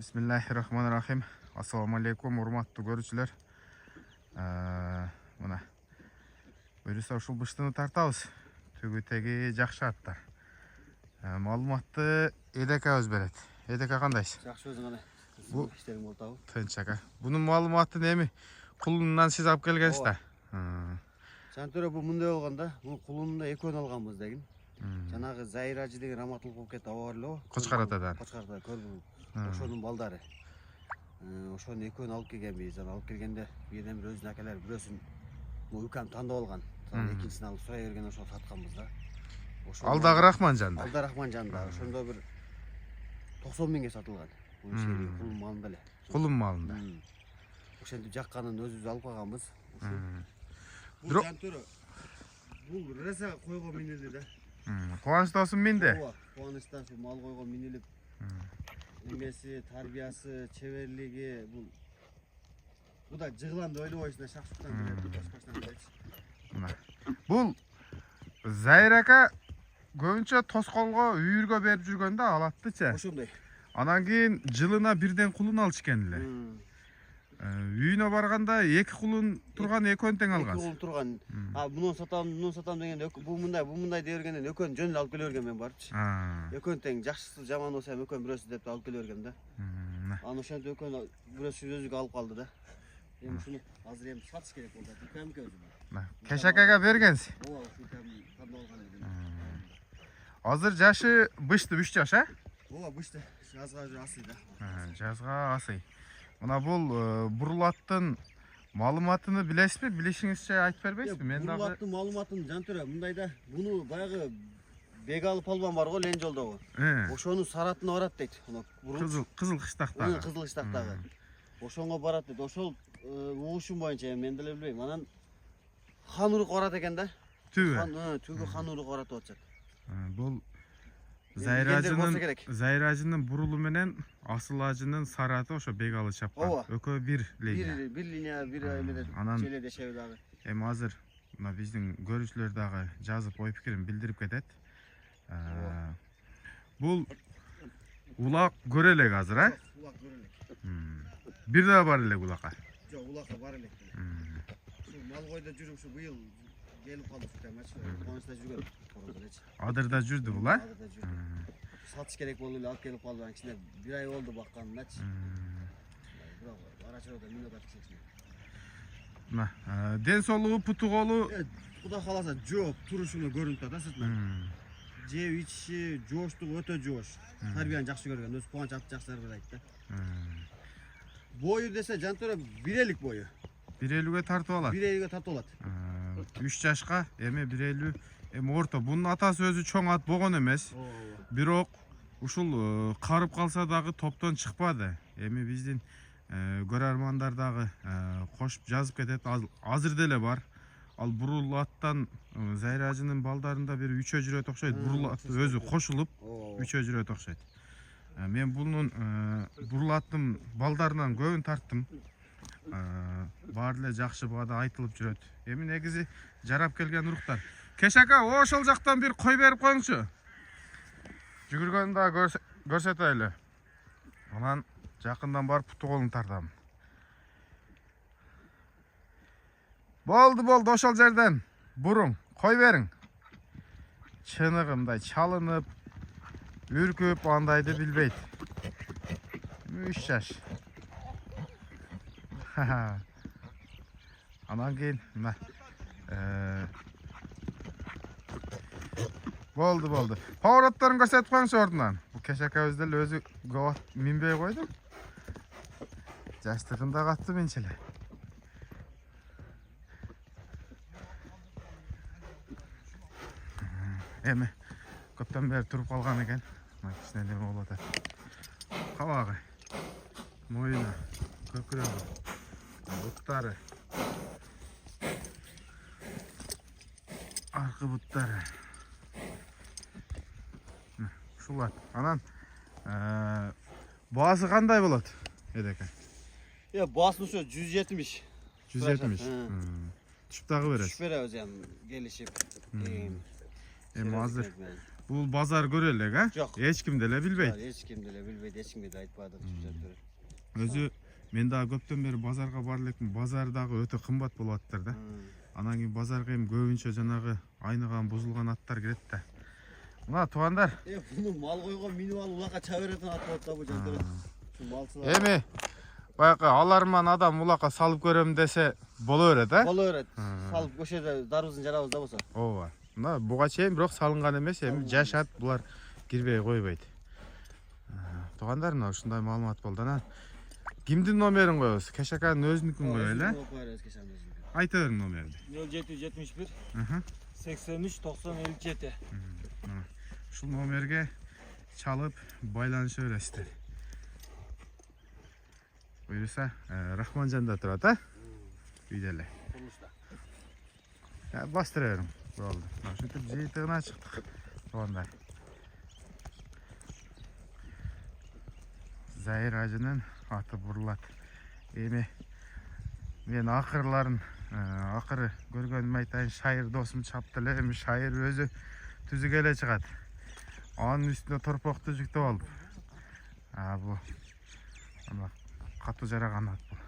Bismillahirrahmanirrahim. Assalamu alaikum, урматтуу көрүүчүлөр. Мына буюрса ушул быштыны тартабыз. Түгүтеги жакшы аттар. Маалыматты Эдекабыз берет. Эдека кандайсыз? Жакшы өзүң кандай? Бул иштериң болтабы? Тынч ака. Бунун маалыматын эми кулунунан сиз алып келгенсиз да. Жантөрө бул мындай болгондо, бул кулунунда экөөнү алганбыз деген. Жанагы Зайражы деген раматылык болуп кетти, аба барлыбы? Кочкаратадан. Кочкаратадан көрбү. Ошонун балдары. Ошонун экөөнү алып келгенбиз. Аны алып келгенде бирден бир өзүнүн акелери бирөөсүн бул укам тандап алган. Экинчисин алып сурай берген ошол сатканбыз да. Алдагы Рахман жанда. Алда Рахман жанда. Ошондо бир 90 миңге сатылган. Бул ишери кулун малында эле. Кулун малында. Ошентип жакканын өзүбүз алып калганбыз. Бул жантөрө бул раса койго минилди да. Кубанычтасың менде. Ооба, кубанычтасың мал койго минилип. Эмеси, тарбиясы, чеберлиги бул да жыгылам деп ойлобойсуң да, шакшуктан келет, тоспаштан келет. Бул Зайрака көбүнчө тоскоолго үйүргө берип жүргөндө алаттычы. Ошондой. Анан кийин жылына бирден кулун алыш экен эле. Үйүнө барганда эки кулун турган экөөнү тең алгансыз. Эки кулун турган. Мунун сатам дегенде бул мындай дей бергенден экөөнү жөн эле алып келе берген мен барчы. Экөөнү тең жакшысы жаман болсо эми экөөнү бирөөсү деп алып келе берген да. Анан ошентип экөөнү бирөөсү өзүгө алып калды да. Эми ушуну азыр эми сатыш керек болду. Укамке өзү. Кешакага бергенсиз. Ооба, укам тандап алган эле. Азыр жашы бышты 3 жаш, а? Ооба, бышты. Жазга уже асый да. Жазга асый. Мына бул бурулаттын маалыматыны билесизби? Билишиңизче айтып бербейсизби? Мен дагы бурулаттын маалыматын жантөрө мындайда буну баягы Бегалы палбан бар го Лен жолдогу. Ошонун саратына барат дейт. Кызыл кыштактагы. Кызыл кыштактагы. Ошонго барат дейт. Ошол угушум боюнча мен деле билбейм. Анан хан урук барат экен да. Түгү хан урук барат деп атышат. Бул Зайражынын бурулу менен асыл ажынын сараты ошо Бегалы чапкан. Экөө бир линия. Бир линия, бир эмеде желедешеби дагы. Эми азыр мына биздин көрүүчүлөр дагы жазып ой пикирин билдирип кетет. Бул улак көрө элек азыр, а? Улак көрө элек. Бир да бар элек улакка. Жок, улакка бар элек. Мал койдо жүрүп ушу быйыл келип калды укамачы. Конучта жүргөн. Адырда жүрдү бул, а? Сатыш керек болду эле алып келип калды. Кичине бир ай болду бакканымдачы. Бирок арачада минут атышат. Мына ден соолугу, путу колу Кудай кааласа жооп турушуна көрүнүп атат сыртынан. Жеп ичиши, жооштугу өтө жоош. Тарбияны жакшы көргөн, өз Кубанч атты жакшы арбайт да. Бою десе жантөрө 1.50 бою. 1.50ге тартып алат. 1.50ге тартып алат. 3 жашка эми 1.50 эми орто. Бунун атасы өзү чоң ат болгон эмес. Бирок ушул карып калса дагы топтон чыкпады. Эми биздин көрөрмандар дагы кошуп жазып кетет. Азыр деле бар. Ал бурул аттан Зайражынын балдарында бир үчөө жүрөт окшойт. Бурул ат өзү кошулуп үчөө жүрөт окшойт. Мен бунун бурул аттын балдарынан көбүн тарттым. Баары эле жакшы баада айтылып жүрөт. Эми негизи жарап келген уруктар. Кешака ошол жактан бир кой берип коюңчу. Жүгүргөндү дагы көрсөтөлү. Анан жакындан барып путу колун тартам. Болду, ошол жерден буруң, кой бериң. Чыныгымдай чалынып, үркүп андайды билбейт. 3 жаш. Анан кийин мына болду. Поворотторун көрсөтүп коюңчу ордунан. Бул кешакабыз деле өзү көп минбей койду. Жаштыгында катты минчеле. Эми көптөн бери туруп калган экен. Кичине неме болуп атат. Кабагы, моюну, көкүрөгү, буттары, аркы буттары. Ушулар. Анан баасы кандай болот, Эдека? Баасын ошо 170. 170. Түшүп дагы берет. Түшүп беребиз эми келишип. Эми азыр Бул базар көрө элек, а? Жок. Эч ким деле билбейт. Эч ким деле билбейт, эч кимге да айтпады. Өзү мен дагы көптөн бери базарга бар элекмин. Базар дагы өтө кымбат болуп аттыр да. Анан кийин базарга эми көбүнчө жанагы айныган, бузулган аттар кирет да. Мына туугандар, Буну мал койгон минип алып улакка чаба беретін ат болот да бул жантыр. Малчылар. эми баягы аларман адам улакка салып көрөм десе боло берет, а? Боло берет. Салып көшөдө дарыбызын жарабыз да болсо. Ооба. Мына буга чейин бирок салынган эмес, эми жашат, булар кирбей койбойт. Туугандар, мына ушундай маалымат болду. Анан кимдин номерин коебуз? Кешаканын өзүнүкүн коелу, э? Айта бер номерди. 0771 Мхм. 83 90 57. Ушул номерге чалып байланыша бересиздер. Буюрса, Рахманжанда турат, а? Үйдө эле. Бастыра бериң. Болду. Ушинтип жыйынтыгына чыктык. Туугандар. Зайыр ажынын аты бурулат. Эми мен акыры көргөнүм айтайын, шайыр досум чапты эле, эми шайыр өзү түзүк эле чыгат. Анын үстүнө торпокту жүктөп алып. Бул ана катуу жараган ат бул.